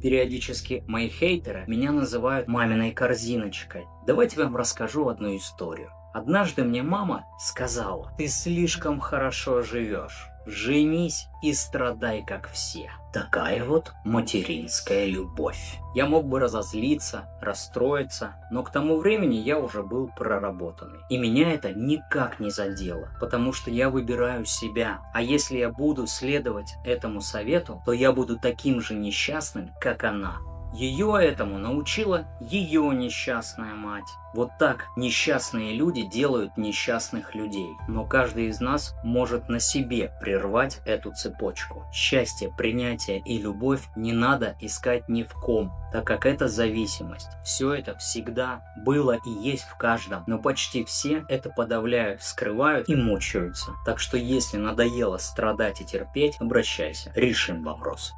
Периодически мои хейтеры меня называют маминой корзиночкой. Давайте вам расскажу одну историю. Однажды мне мама сказала: «Ты слишком хорошо живешь. Женись и страдай, как все». Такая вот материнская любовь. Я мог бы разозлиться, расстроиться, но к тому времени я уже был проработанный. И меня это никак не задело, потому что я выбираю себя. А если я буду следовать этому совету, то я буду таким же несчастным, как она. Ее этому научила ее несчастная мать. Вот так несчастные люди делают несчастных людей. Но каждый из нас может на себе прервать эту цепочку. Счастье, принятие и любовь не надо искать ни в ком, так как это зависимость. Все это всегда было и есть в каждом, но почти все это подавляют, скрывают и мучаются. Так что если надоело страдать и терпеть, обращайся, решим вопрос.